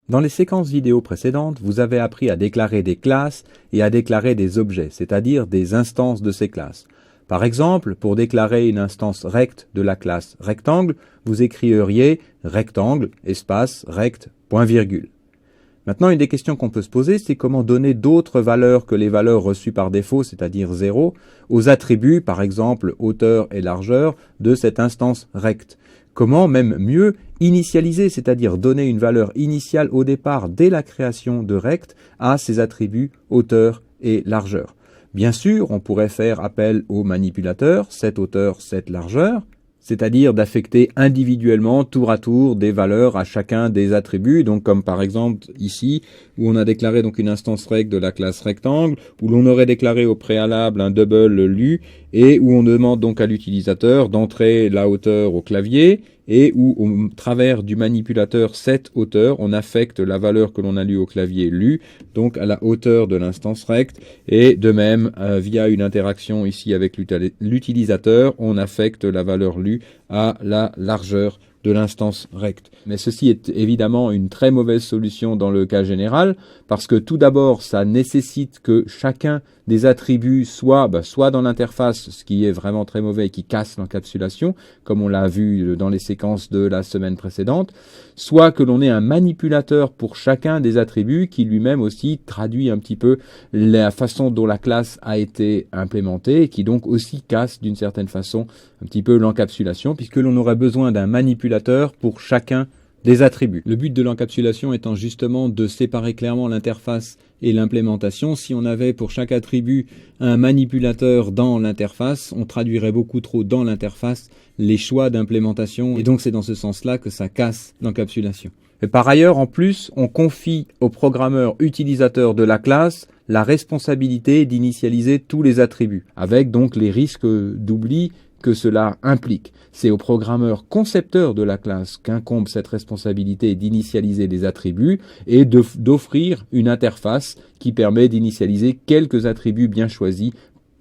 Dans les séquences vidéo précédentes, vous avez appris à déclarer des classes et à déclarer des objets, c'est-à-dire des instances de ces classes. Par exemple, pour déclarer une instance rect de la classe rectangle, vous écririez rectangle, espace, rect, point virgule. Maintenant, une des questions qu'on peut se poser, c'est comment donner d'autres valeurs que les valeurs reçues par défaut, c'est-à-dire 0, aux attributs, par exemple hauteur et largeur, de cette instance rect. Comment, même mieux, initialiser, c'est-à-dire donner une valeur initiale au départ dès la création de rect à ces attributs hauteur et largeur. Bien sûr, on pourrait faire appel au manipulateur, cette hauteur, cette largeur, c'est-à-dire d'affecter individuellement, tour à tour, des valeurs à chacun des attributs, donc comme par exemple ici, où on a déclaré donc une instance rect de la classe rectangle, où l'on aurait déclaré au préalable un double lu, et où on demande donc à l'utilisateur d'entrer la hauteur au clavier, et où au travers du manipulateur cette hauteur, on affecte la valeur que l'on a lue au clavier lu, donc à la hauteur de l'instance rect, et de même, via une interaction ici avec l'utilisateur, on affecte la valeur lue à la largeur de l'instance rect. Mais ceci est évidemment une très mauvaise solution dans le cas général, parce que tout d'abord, ça nécessite que chacun des attributs soit dans l'interface, ce qui est vraiment très mauvais et qui casse l'encapsulation, comme on l'a vu dans les séquences de la semaine précédente, soit que l'on ait un manipulateur pour chacun des attributs qui lui-même aussi traduit un petit peu la façon dont la classe a été implémentée et qui donc aussi casse d'une certaine façon un petit peu l'encapsulation, puisque l'on aurait besoin d'un manipulateur pour chacun des attributs. Le but de l'encapsulation étant justement de séparer clairement l'interface et l'implémentation. Si on avait pour chaque attribut un manipulateur dans l'interface, on traduirait beaucoup trop dans l'interface les choix d'implémentation, et donc c'est dans ce sens-là que ça casse l'encapsulation. Et par ailleurs, en plus, on confie au programmeur utilisateur de la classe la responsabilité d'initialiser tous les attributs, avec donc les risques d'oubli que cela implique. C'est au programmeur concepteur de la classe qu'incombe cette responsabilité d'initialiser les attributs et d'offrir une interface qui permet d'initialiser quelques attributs bien choisis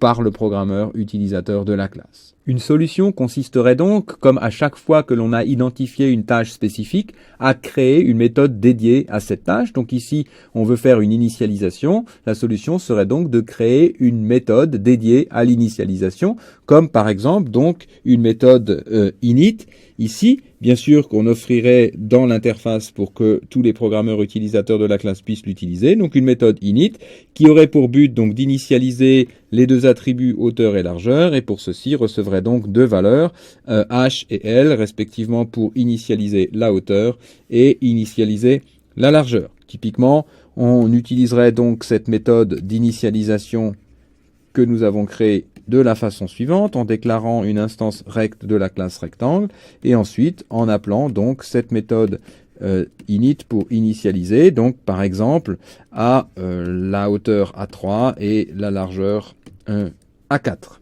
par le programmeur utilisateur de la classe. Une solution consisterait donc, comme à chaque fois que l'on a identifié une tâche spécifique, à créer une méthode dédiée à cette tâche. Donc ici, on veut faire une initialisation. La solution serait donc de créer une méthode dédiée à l'initialisation, comme par exemple donc une méthode init. Ici, bien sûr qu'on offrirait dans l'interface pour que tous les programmeurs utilisateurs de la classe puissent l'utiliser. Donc une méthode init qui aurait pour but donc d'initialiser les deux attributs hauteur et largeur, et pour ceci recevrait donc deux valeurs, h et l, respectivement pour initialiser la hauteur et initialiser la largeur. Typiquement, on utiliserait donc cette méthode d'initialisation que nous avons créée de la façon suivante, en déclarant une instance rect de la classe rectangle, et ensuite en appelant donc cette méthode init pour initialiser, donc par exemple à la hauteur A3 et la largeur A4.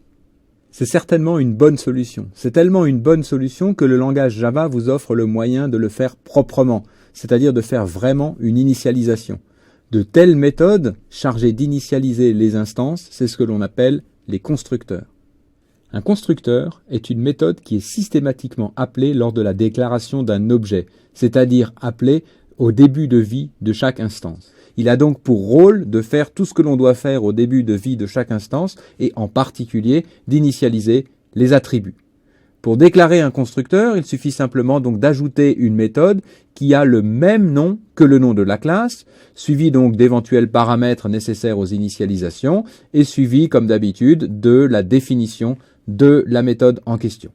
C'est certainement une bonne solution. C'est tellement une bonne solution que le langage Java vous offre le moyen de le faire proprement, c'est-à-dire de faire vraiment une initialisation. De telles méthodes, chargées d'initialiser les instances, c'est ce que l'on appelle les constructeurs. Un constructeur est une méthode qui est systématiquement appelée lors de la déclaration d'un objet, c'est-à-dire appelée au début de vie de chaque instance. Il a donc pour rôle de faire tout ce que l'on doit faire au début de vie de chaque instance et en particulier d'initialiser les attributs. Pour déclarer un constructeur, il suffit simplement donc d'ajouter une méthode qui a le même nom que le nom de la classe, suivi donc d'éventuels paramètres nécessaires aux initialisations et suivi comme d'habitude de la définition de la méthode en question.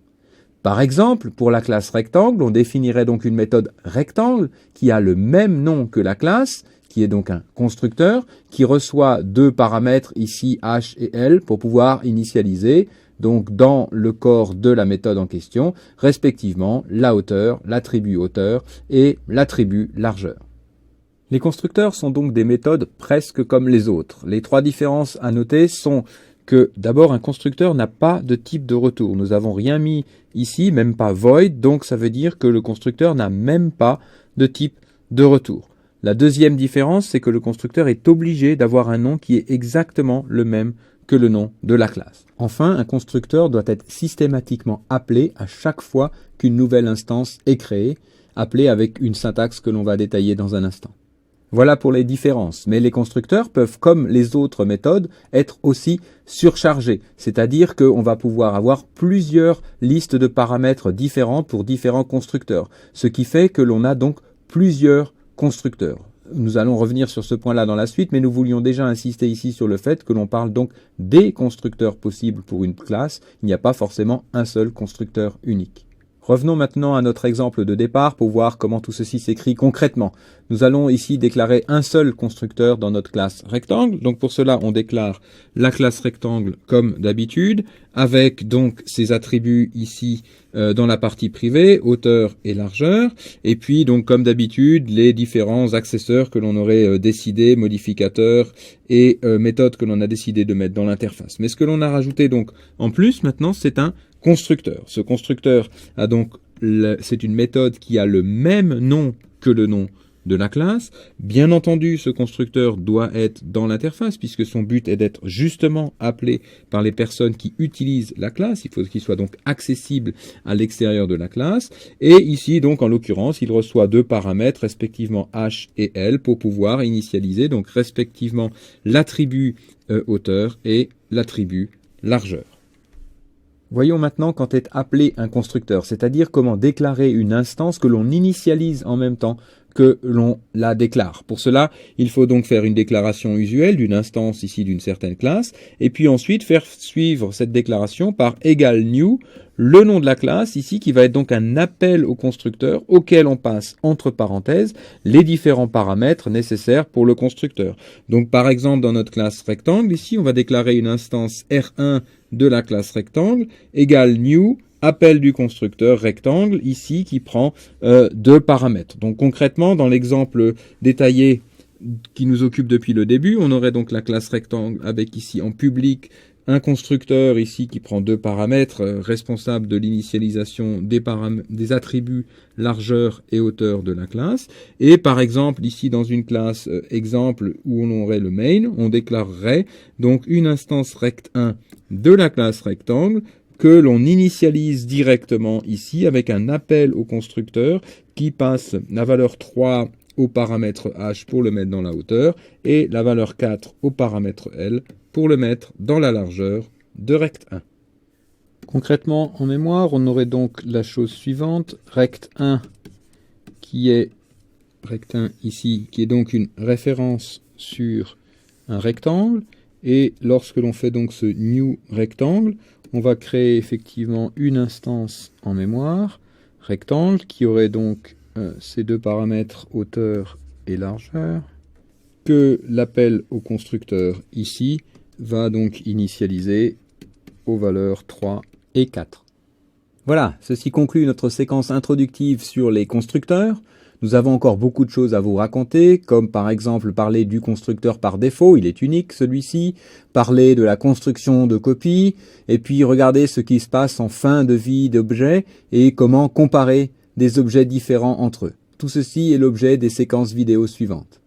Par exemple, pour la classe rectangle, on définirait donc une méthode rectangle qui a le même nom que la classe, qui est donc un constructeur, qui reçoit deux paramètres ici h et l pour pouvoir initialiser donc dans le corps de la méthode en question, respectivement la hauteur, l'attribut hauteur et l'attribut largeur. Les constructeurs sont donc des méthodes presque comme les autres. Les trois différences à noter sont que d'abord un constructeur n'a pas de type de retour. Nous n'avons rien mis ici, même pas void, donc ça veut dire que le constructeur n'a même pas de type de retour. La deuxième différence, c'est que le constructeur est obligé d'avoir un nom qui est exactement le même que le nom de la classe. Enfin, un constructeur doit être systématiquement appelé à chaque fois qu'une nouvelle instance est créée, appelé avec une syntaxe que l'on va détailler dans un instant. Voilà pour les différences, mais les constructeurs peuvent, comme les autres méthodes, être aussi surchargés, c'est-à-dire qu'on va pouvoir avoir plusieurs listes de paramètres différentes pour différents constructeurs, ce qui fait que l'on a donc plusieurs constructeurs. Nous allons revenir sur ce point-là dans la suite, mais nous voulions déjà insister ici sur le fait que l'on parle donc des constructeurs possibles pour une classe, il n'y a pas forcément un seul constructeur unique. Revenons maintenant à notre exemple de départ pour voir comment tout ceci s'écrit concrètement. Nous allons ici déclarer un seul constructeur dans notre classe rectangle. Donc pour cela, on déclare la classe rectangle comme d'habitude, avec donc ses attributs ici dans la partie privée, hauteur et largeur. Et puis donc comme d'habitude, les différents accesseurs que l'on aurait décidé, modificateurs et méthodes que l'on a décidé de mettre dans l'interface. Mais ce que l'on a rajouté donc en plus maintenant, c'est un constructeur. Ce constructeur a donc, c'est une méthode qui a le même nom que le nom de la classe. Bien entendu, ce constructeur doit être dans l'interface puisque son but est d'être justement appelé par les personnes qui utilisent la classe. Il faut qu'il soit donc accessible à l'extérieur de la classe. Et ici, donc, en l'occurrence, il reçoit deux paramètres, respectivement H et L, pour pouvoir initialiser, donc, respectivement, l'attribut hauteur et l'attribut largeur. Voyons maintenant quand est appelé un constructeur, c'est-à-dire comment déclarer une instance que l'on initialise en même temps que l'on la déclare. Pour cela, il faut donc faire une déclaration usuelle d'une instance ici d'une certaine classe, et puis ensuite faire suivre cette déclaration par égal new, le nom de la classe ici qui va être donc un appel au constructeur auquel on passe entre parenthèses les différents paramètres nécessaires pour le constructeur. Donc par exemple dans notre classe rectangle, ici on va déclarer une instance R1 de la classe rectangle égale new, appel du constructeur rectangle ici qui prend deux paramètres. Donc concrètement dans l'exemple détaillé qui nous occupe depuis le début, on aurait donc la classe rectangle avec ici en public un constructeur ici qui prend deux paramètres responsables de l'initialisation des attributs largeur et hauteur de la classe. Et par exemple, ici dans une classe exemple où on aurait le main, on déclarerait donc une instance rect1 de la classe rectangle que l'on initialise directement ici avec un appel au constructeur qui passe la valeur 3 au paramètre h pour le mettre dans la hauteur et la valeur 4 au paramètre L pour le mettre dans la largeur de rect1. Concrètement, en mémoire, on aurait donc la chose suivante, rect1 qui est rect1 ici, qui est donc une référence sur un rectangle, et lorsque l'on fait donc ce new rectangle, on va créer effectivement une instance en mémoire, rectangle, qui aurait donc ces deux paramètres hauteur et largeur, que l'appel au constructeur ici va donc initialiser aux valeurs 3 et 4. Voilà, ceci conclut notre séquence introductive sur les constructeurs. Nous avons encore beaucoup de choses à vous raconter, comme par exemple parler du constructeur par défaut, il est unique celui-ci, parler de la construction de copies, et puis regarder ce qui se passe en fin de vie d'objets et comment comparer des objets différents entre eux. Tout ceci est l'objet des séquences vidéo suivantes.